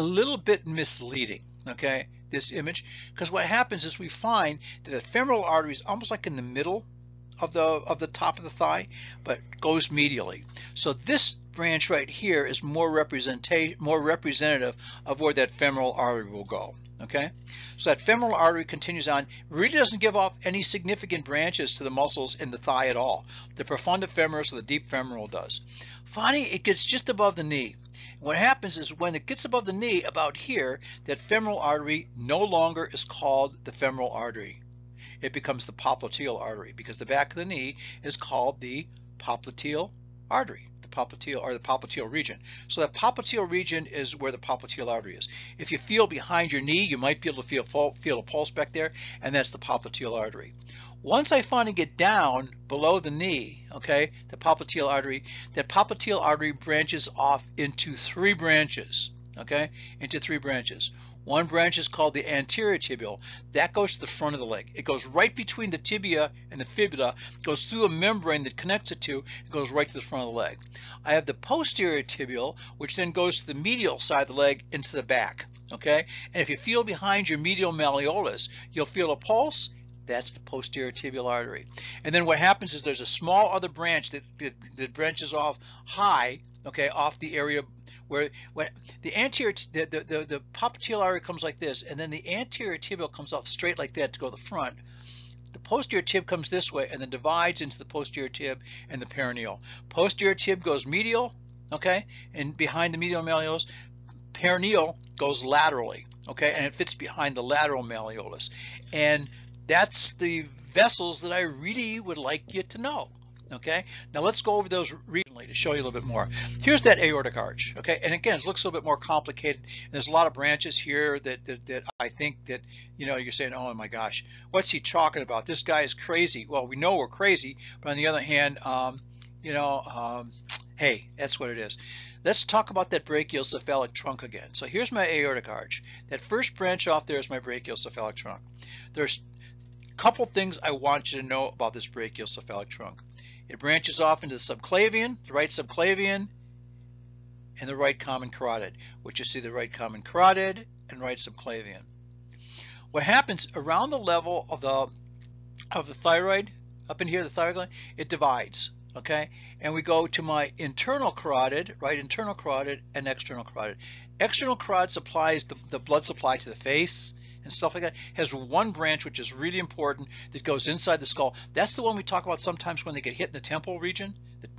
little bit misleading. Okay, this image, because what happens is we find that the femoral artery is almost like in the middle of the top of the thigh, but goes medially. So this branch right here is more representative of where that femoral artery will go. Okay, so that femoral artery continues on, really doesn't give off any significant branches to the muscles in the thigh at all. The profunda femoris or the deep femoral does. Finally, it gets just above the knee. What happens is when it gets above the knee, about here, that femoral artery no longer is called the femoral artery. It becomes the popliteal artery, because the back of the knee is called the popliteal artery, the popliteal region. So that popliteal region is where the popliteal artery is. If you feel behind your knee, you might be able to feel a pulse back there, and that's the popliteal artery. Once I finally get down below the knee, okay, the popliteal artery, that popliteal artery branches off into three branches, okay, into three branches. One branch is called the anterior tibial. That goes to the front of the leg. It goes right between the tibia and the fibula, goes through a membrane that connects it to, and goes right to the front of the leg. I have the posterior tibial, which then goes to the medial side of the leg into the back. Okay? And if you feel behind your medial malleolus, you'll feel a pulse. That's the posterior tibial artery. And then what happens is there's a small other branch that branches off high, okay, off the area where the anterior, the popliteal artery comes like this, and then the anterior tibial comes off straight like that to go to the front. The posterior tib comes this way and then divides into the posterior tib and the perineal. Posterior tib goes medial, okay, and behind the medial malleolus. Perineal goes laterally, okay, and it fits behind the lateral malleolus. And that's the vessels that I really would like you to know. Okay, now let's go over those regionally to show you a little bit more. Here's that aortic arch. Okay, and again, it looks a little bit more complicated. And there's a lot of branches here that I think that, you know, you're saying, oh my gosh, what's he talking about? This guy is crazy. Well, we know we're crazy, but on the other hand, hey, that's what it is. Let's talk about that brachiocephalic trunk again. So here's my aortic arch. That first branch off there is my brachiocephalic trunk. There's a couple things I want you to know about this brachiocephalic trunk. It branches off into the subclavian, the right subclavian, and the right common carotid, which you see the right common carotid and right subclavian. What happens around the level of the thyroid, up in here, the thyroid gland, it divides, okay? And we go to my internal carotid, right internal carotid, and external carotid. External carotid supplies the blood supply to the face and stuff like that. It has one branch which is really important that goes inside the skull. That's the one we talk about sometimes when they get hit in the temporal region.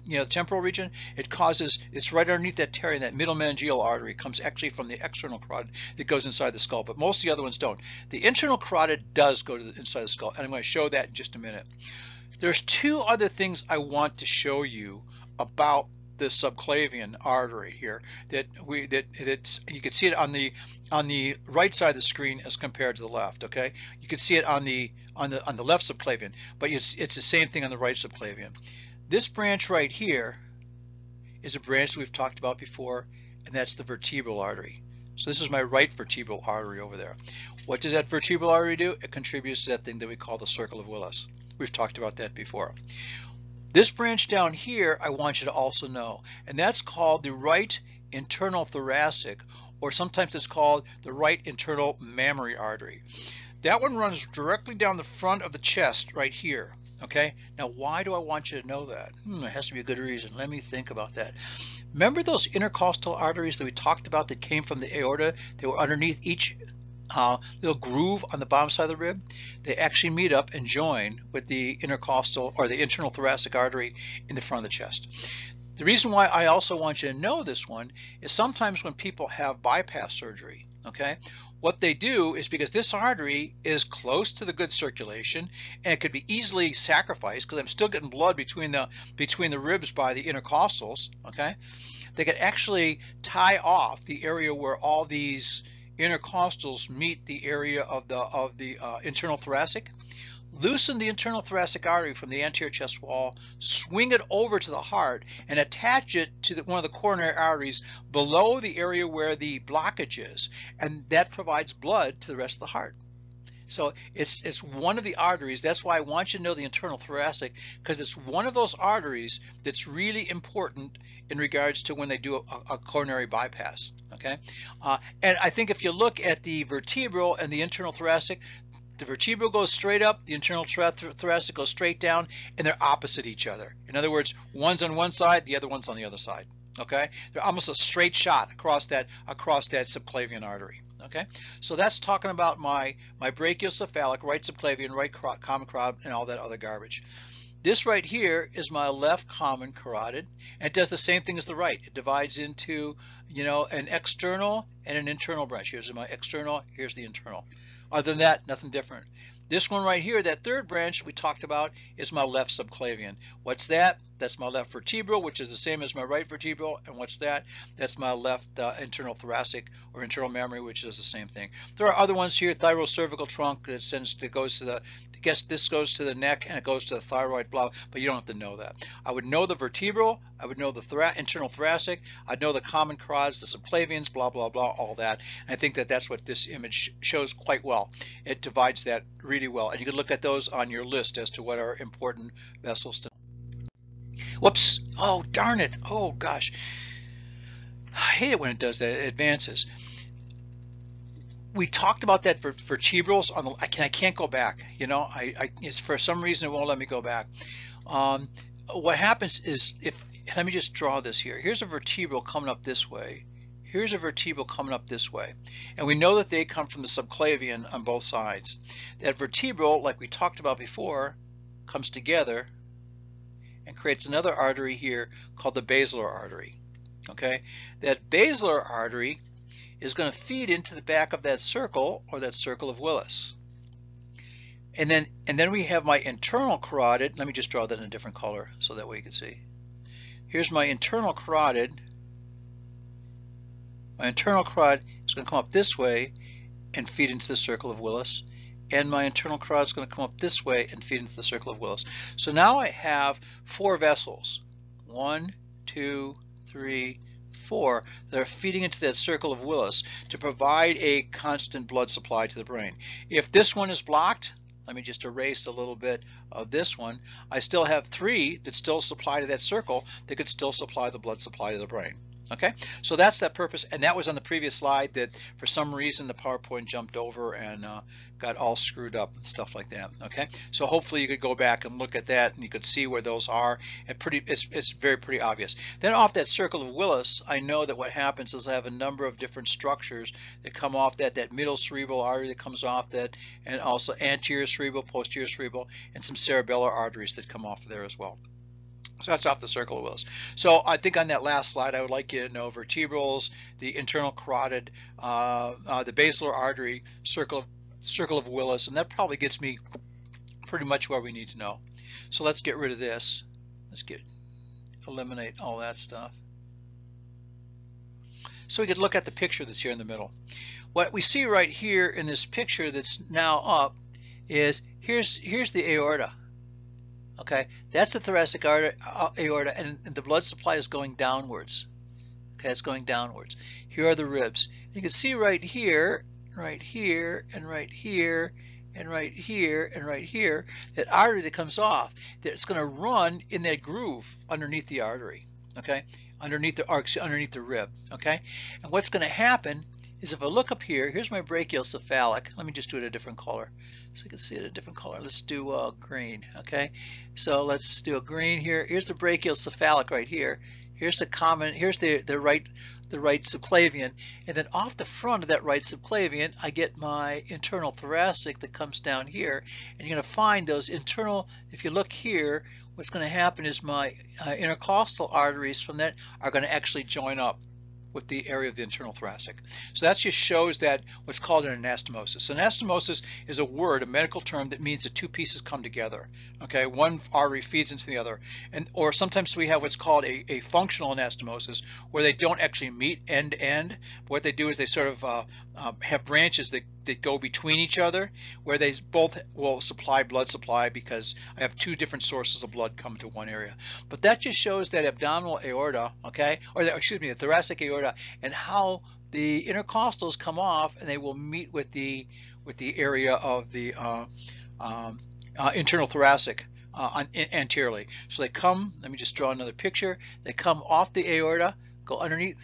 The temporal region, it's right underneath that pterygium, that middle meningeal artery. It comes actually from the external carotid that goes inside the skull, but most of the other ones don't. The internal carotid does go to the inside the skull, and I'm going to show that in just a minute. There's two other things I want to show you about the subclavian artery here that you can see it on the right side of the screen as compared to the left. Okay, you can see it on the left subclavian, but it's the same thing on the right subclavian. This branch right here is a branch that we've talked about before, and that's the vertebral artery. So this is my right vertebral artery over there. What does that vertebral artery do? It contributes to that thing that we call the circle of Willis. We've talked about that before. This branch down here, I want you to also know, and that's called the right internal thoracic, or sometimes it's called the right internal mammary artery. That one runs directly down the front of the chest right here. Okay, now why do I want you to know that? There has to be a good reason. Let me think about that. Remember those intercostal arteries that we talked about that came from the aorta? They were underneath each little groove on the bottom side of the rib. They actually meet up and join with the intercostal or the internal thoracic artery in the front of the chest. The reason why I also want you to know this one is sometimes when people have bypass surgery, okay, what they do is, because this artery is close to the good circulation and it could be easily sacrificed because I'm still getting blood between the ribs by the intercostals, okay, they could actually tie off the area where all these intercostals meet the area of the internal thoracic. Loosen the internal thoracic artery from the anterior chest wall, swing it over to the heart, and attach it to one of the coronary arteries below the area where the blockage is, and that provides blood to the rest of the heart. So it's one of the arteries. That's why I want you to know the internal thoracic, because it's one of those arteries that's really important in regards to when they do a coronary bypass. Okay, and I think if you look at the vertebral and the internal thoracic, the vertebral goes straight up, the internal thoracic goes straight down, and they're opposite each other. In other words, one's on one side, the other one's on the other side. Okay, they're almost a straight shot across that subclavian artery. Okay, so that's talking about my brachiocephalic, right subclavian, right common carotid, and all that other garbage. This right here is my left common carotid, and it does the same thing as the right. It divides into, an external and an internal branch. Here's my external, here's the internal. Other than that, nothing different. This one right here, that third branch we talked about, is my left subclavian. What's that? That's my left vertebral, which is the same as my right vertebral. And what's that? That's my left internal thoracic or internal mammary, which is the same thing. There are other ones here. Thyrocervical trunk that goes to the, I guess this goes to the neck and it goes to the thyroid, blah, but you don't have to know that. I would know the vertebral, I would know the internal thoracic, I'd know the common carotids, the subclavians, blah, blah, blah, all that. And I think that that's what this image shows quite well. It divides that really well. And you can look at those on your list as to what are important vessels to. Whoops. Oh, darn it. Oh, gosh. I hate it when it does that. It advances. We talked about that for vertebrals on the, I can't go back. It's for some reason it won't let me go back. What happens is, let me just draw this here. Here's a vertebral coming up this way. Here's a vertebral coming up this way. And we know that they come from the subclavian on both sides. That vertebral, like we talked about before, comes together and creates another artery here called the basilar artery. Okay? That basilar artery is going to feed into the back of that circle, or that circle of Willis. And then we have my internal carotid. Let me just draw that in a different color so that way you can see. Here's my internal carotid. My internal carotid is going to come up this way and feed into the circle of Willis. And my internal carotid is going to come up this way and feed into the circle of Willis. So now I have 4 vessels. 1, 2, 3, 4 that are feeding into that circle of Willis to provide a constant blood supply to the brain. If this one is blocked, let me just erase a little bit of this one. I still have 3 that still supply to that circle that could still supply the blood supply to the brain. Okay, so that's that purpose, and that was on the previous slide that for some reason the PowerPoint jumped over and got all screwed up and stuff like that. Okay, so hopefully you could go back and look at that and you could see where those are, and it's pretty obvious. Then off that circle of Willis, I know that what happens is I have a number of different structures that come off that middle cerebral artery that comes off that, and also anterior cerebral, posterior cerebral, and some cerebellar arteries that come off there as well. So that's off the circle of Willis. So I think on that last slide, I would like you to know vertebrals, the internal carotid, the basilar artery, circle of Willis, and that probably gets me pretty much where we need to know. So let's get rid of this. Let's eliminate all that stuff. So we could look at the picture that's here in the middle. What we see right here in this picture that's now up is here's the aorta. Okay, that's the thoracic aorta, and the blood supply is going downwards. Okay, it's going downwards. Here are the ribs. You can see right here, and right here, and right here and right here, that artery that comes off, that it's going to run in that groove underneath the artery, okay, underneath the rib, okay. And what's going to happen is if I look up here, here's my brachiocephalic. Let me just do it a different color so you can see it a different color. Let's do green, okay. So let's do a green here. Here's the brachiocephalic right here. Here's the common, here's the right subclavian, and then off the front of that right subclavian I get my internal thoracic that comes down here, and you're going to find those internal, if you look here, what's going to happen is my intercostal arteries from that are going to actually join up with the area of the internal thoracic. So that just shows that what's called an anastomosis. Anastomosis is a word, a medical term that means that two pieces come together. Okay, one artery feeds into the other, or sometimes we have what's called a functional anastomosis, where they don't actually meet end to end. But what they do is they sort of have branches that go between each other, where they both will supply blood supply, because I have two different sources of blood come to one area. But that just shows that abdominal aorta, okay, or excuse me, the thoracic aorta, and how the intercostals come off and they will meet with the area of the internal thoracic anteriorly. So they come, let me just draw another picture, they come off the aorta, go underneath,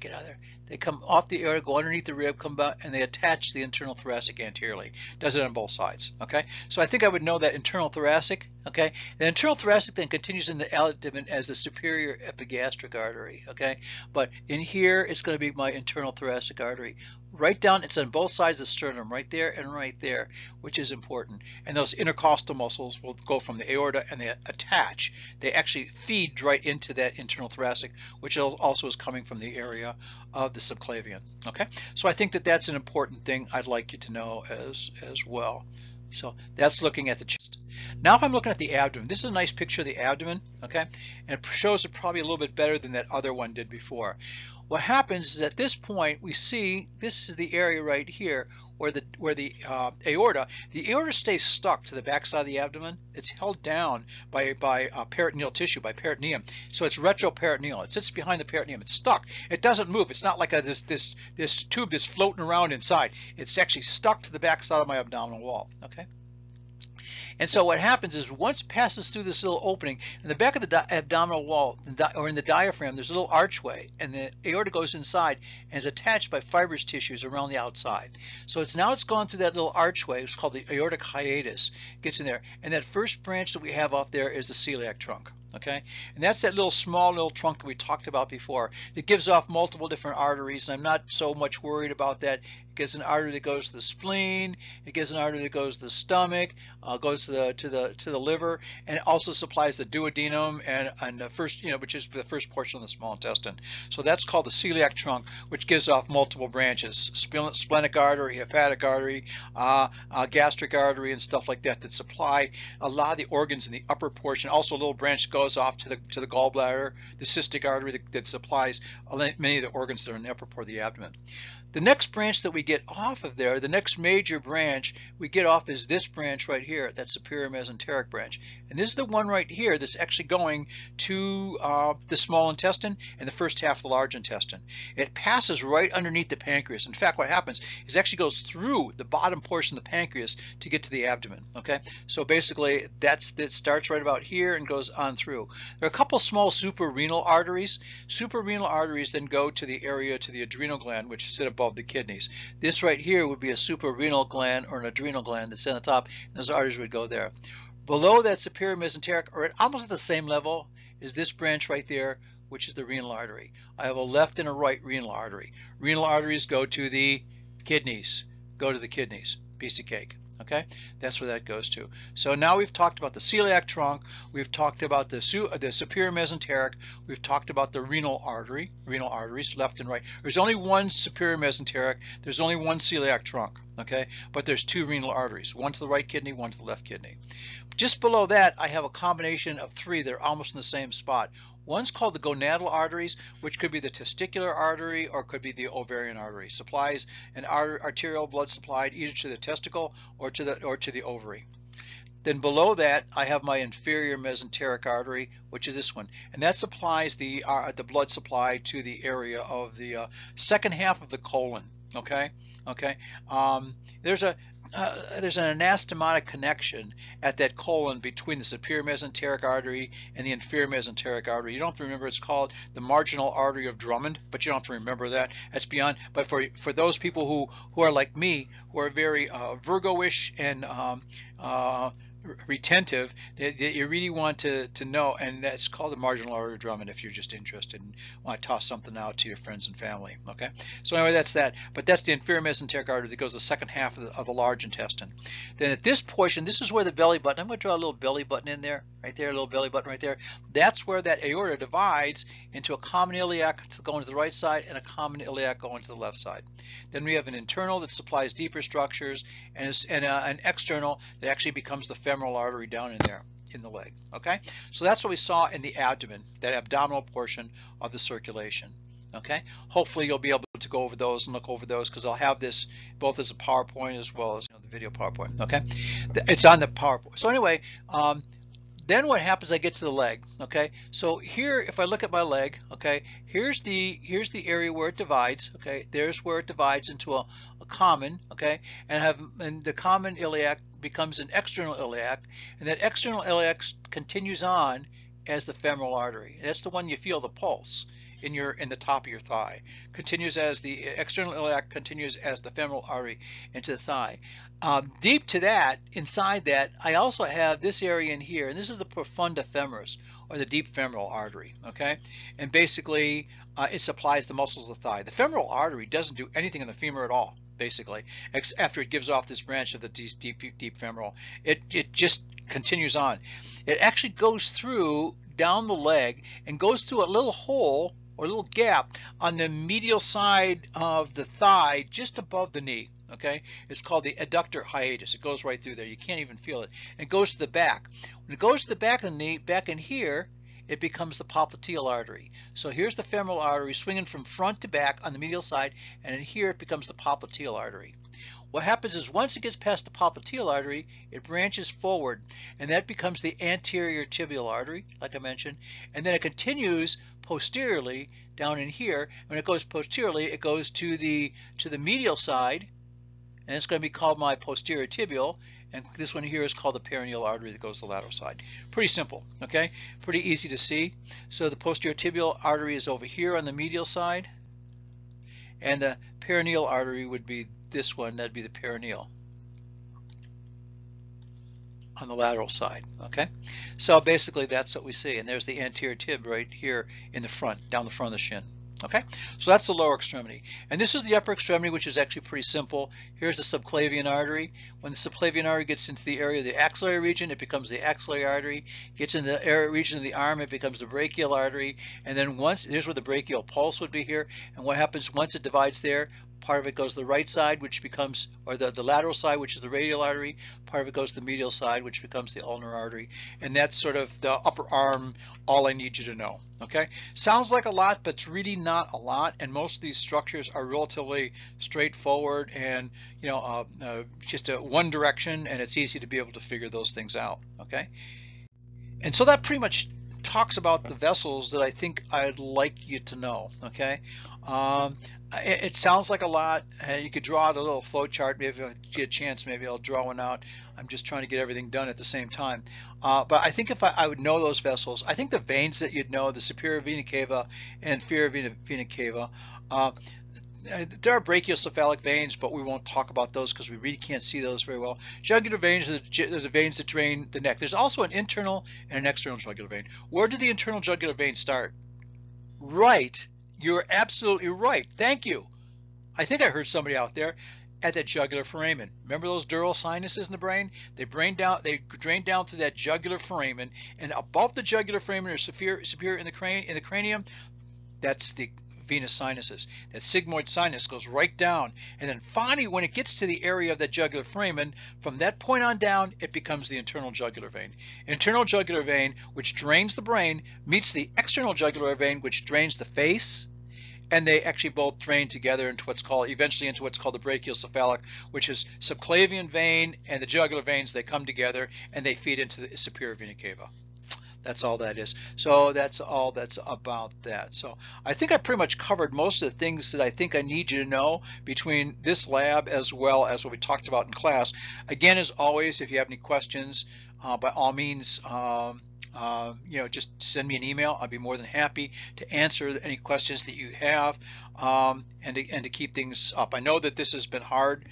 get out of there. They come off the aorta, go underneath the rib, come back, and they attach the internal thoracic anteriorly. Does it on both sides, okay? So I think I would know that internal thoracic, okay? The internal thoracic then continues in the abdomen as the superior epigastric artery, okay? But in here, it's going to be my internal thoracic artery. Right down, it's on both sides of the sternum, right there and right there, which is important. And those intercostal muscles will go from the aorta and they attach. They actually feed right into that internal thoracic, which also is coming from the area of the subclavian, okay? So I think that that's an important thing I'd like you to know as well. So that's looking at the chest. Now if I'm looking at the abdomen, this is a nice picture of the abdomen, okay? And it shows it probably a little bit better than that other one did before. What happens is at this point we see this is the area right here where the aorta stays stuck to the backside of the abdomen. It's held down by peritoneal tissue, by peritoneum. So it's retroperitoneal. It sits behind the peritoneum. It's stuck. It doesn't move. It's not like this tube that's floating around inside. It's actually stuck to the backside of my abdominal wall. Okay. And so what happens is once it passes through this little opening in the back of the abdominal wall, or in the diaphragm, there's a little archway, and the aorta goes inside and is attached by fibrous tissues around the outside. So it's gone through that little archway. It's called the aortic hiatus. It gets in there, and that first branch that we have off there is the celiac trunk. Okay, and that's that small little trunk that we talked about before that gives off multiple different arteries, and I'm not so much worried about that. It gives an artery that goes to the spleen, it gives an artery that goes to the stomach, goes to the liver, and it also supplies the duodenum and the first, which is the first portion of the small intestine. So that's called the celiac trunk, which gives off multiple branches: splenic artery, hepatic artery, gastric artery, and stuff like that supply a lot of the organs in the upper portion. Also, a little branch goes off to the gallbladder, the cystic artery that supplies many of the organs that are in the upper part of the abdomen. The next branch that we get off of there, the next major branch we get off, is this branch right here, that superior mesenteric branch. And this is the one right here that's actually going to the small intestine and the first half of the large intestine. It passes right underneath the pancreas. In fact, what happens is it actually goes through the bottom portion of the pancreas to get to the abdomen. Okay, so basically that starts right about here and goes on through. There are a couple small suprarenal arteries. Suprarenal arteries then go to the area, to the adrenal gland, which sit above the kidneys. This right here would be a suprarenal gland or an adrenal gland that's on the top, and those arteries would go there. Below that superior mesenteric, or almost at the same level, is this branch right there, which is the renal artery. I have a left and a right renal artery. Renal arteries go to the kidneys. Piece of cake. Okay, that's where that goes to. So now we've talked about the celiac trunk, we've talked about the superior mesenteric, we've talked about the renal arteries, left and right. There's only one superior mesenteric, there's only one celiac trunk, okay, but there's two renal arteries, one to the right kidney, one to the left kidney. Just below that, I have a combination of three that are almost in the same spot. One's called the gonadal arteries, which could be the testicular artery or could be the ovarian artery. Supplies an arterial blood supplied either to the testicle or to the ovary. Then below that, I have my inferior mesenteric artery, which is this one, and that supplies the blood supply to the area of the second half of the colon. Okay. There's there's an anastomotic connection at that colon between the superior mesenteric artery and the inferior mesenteric artery. You don't have to remember it's called the marginal artery of Drummond, but you don't have to remember that. That's beyond. But for those people who are like me, who are very Virgo-ish and retentive, that you really want to know, and that's called the marginal artery of Drummond if you're just interested and want to toss something out to your friends and family. Okay, so anyway, that's that. But that's the inferior mesenteric artery that goes the second half of the large intestine. Then at this portion, this is where the belly button, I'm going to draw a little belly button in there, right there, a little belly button right there. That's where that aorta divides into a common iliac going to the right side and a common iliac going to the left side. Then we have an internal that supplies deeper structures, and an external that actually becomes the femoral artery down in there in the leg. Okay, so that's what we saw in the abdomen, that abdominal portion of the circulation. Okay, hopefully you'll be able to go over those and look over those, because I'll have this both as a PowerPoint as well as the video PowerPoint. Okay, it's on the PowerPoint. So anyway, then what happens, I get to the leg. Okay, so here, if I look at my leg, okay, here's the area where it divides. Okay, there's where it divides into a common, okay, and the common iliac becomes an external iliac, and that external iliac continues on as the femoral artery. That's the one you feel the pulse in the top of your thigh. Continues as the external iliac continues as the femoral artery into the thigh. Deep to that, inside that, I also have this area in here, and this is the profunda femoris, or the deep femoral artery. Okay, and basically it supplies the muscles of the thigh. The femoral artery doesn't do anything in the femur at all, basically, after it gives off this branch of the deep femoral. It just continues on. It actually goes through down the leg and goes through a little hole or a little gap on the medial side of the thigh just above the knee. Okay, it's called the adductor hiatus. It goes right through there. You can't even feel it. It goes to the back. When it goes to the back of the knee, back in here, it becomes the popliteal artery. So here's the femoral artery swinging from front to back on the medial side, and in here it becomes the popliteal artery. What happens is once it gets past the popliteal artery, it branches forward, and that becomes the anterior tibial artery, like I mentioned, and then it continues posteriorly down in here. When it goes posteriorly, it goes to the medial side, and it's going to be called my posterior tibial, and this one here is called the perineal artery that goes to the lateral side. Pretty simple, okay? Pretty easy to see. So the posterior tibial artery is over here on the medial side, and the perineal artery would be this one. That'd be the perineal on the lateral side. Okay, so basically that's what we see, and there's the anterior tib right here in the front, down the front of the shin. Okay, so that's the lower extremity, and this is the upper extremity, which is actually pretty simple. Here's the subclavian artery. When the subclavian artery gets into the area of the axillary region, it becomes the axillary artery. Gets in the area region of the arm, it becomes the brachial artery, and then here's where the brachial pulse would be here. And what happens once it divides there? Part of it goes to the right side, which becomes, or the lateral side, which is the radial artery. Part of it goes to the medial side, which becomes the ulnar artery. And that's sort of the upper arm, all I need you to know. Okay, sounds like a lot, but it's really not a lot. And most of these structures are relatively straightforward and, you know, just one direction, and it's easy to be able to figure those things out. Okay, and so that pretty much talks about the vessels that I think I'd like you to know. Okay, it sounds like a lot. You could draw out a little flow chart. Maybe if I get a chance, maybe I'll draw one out. I'm just trying to get everything done at the same time. But I think if I would know those vessels, I think the veins that you'd know, the superior vena cava and inferior vena cava, there are brachiocephalic veins, but we won't talk about those because we really can't see those very well. Jugular veins are the veins that drain the neck. There's also an internal and an external jugular vein. Where did the internal jugular vein start? Right. You're absolutely right. Thank you. I think I heard somebody out there at the jugular foramen. Remember those dural sinuses in the brain? They drain down through that jugular foramen, and above the jugular foramen or superior in the cranium, that's the venous sinuses. That sigmoid sinus goes right down, and then finally when it gets to the area of that jugular foramen, from that point on down, it becomes the internal jugular vein. Internal jugular vein, which drains the brain, meets the external jugular vein, which drains the face, and they actually both drain together into eventually into what's called the brachiocephalic, which is subclavian vein and the jugular veins. They come together and they feed into the superior vena cava. That's all that is. So that's all that's about that. So I think I pretty much covered most of the things that I think I need you to know between this lab as well as what we talked about in class. Again, as always, if you have any questions, by all means, just send me an email. I'll be more than happy to answer any questions that you have, and to keep things up. I know that this has been hard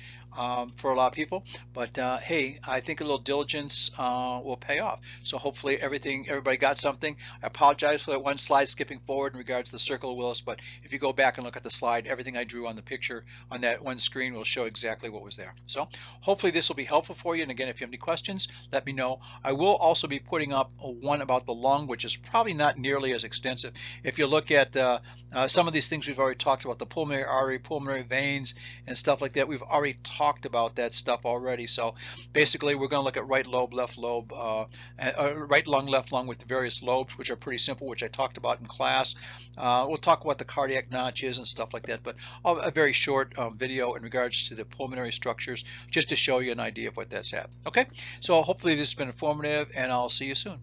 for a lot of people, but hey, I think a little diligence will pay off. So hopefully everybody got something. I apologize for that one slide skipping forward in regards to the circle of Willis, but if you go back and look at the slide, everything I drew on the picture on that one screen will show exactly what was there. So hopefully this will be helpful for you. And again, if you have any questions, let me know. I will also be putting up one about the lung, which is probably not nearly as extensive. If you look at some of these things we've already talked about, the pulmonary artery, pulmonary veins, and stuff like that, we've already talked about that stuff already. So basically we're going to look at right lobe, left lobe, right lung, left lung with the various lobes, which are pretty simple, which I talked about in class. We'll talk about the cardiac notches and stuff like that, but a very short video in regards to the pulmonary structures, just to show you an idea of what that's at. Okay, so hopefully this has been informative, and I'll see you soon.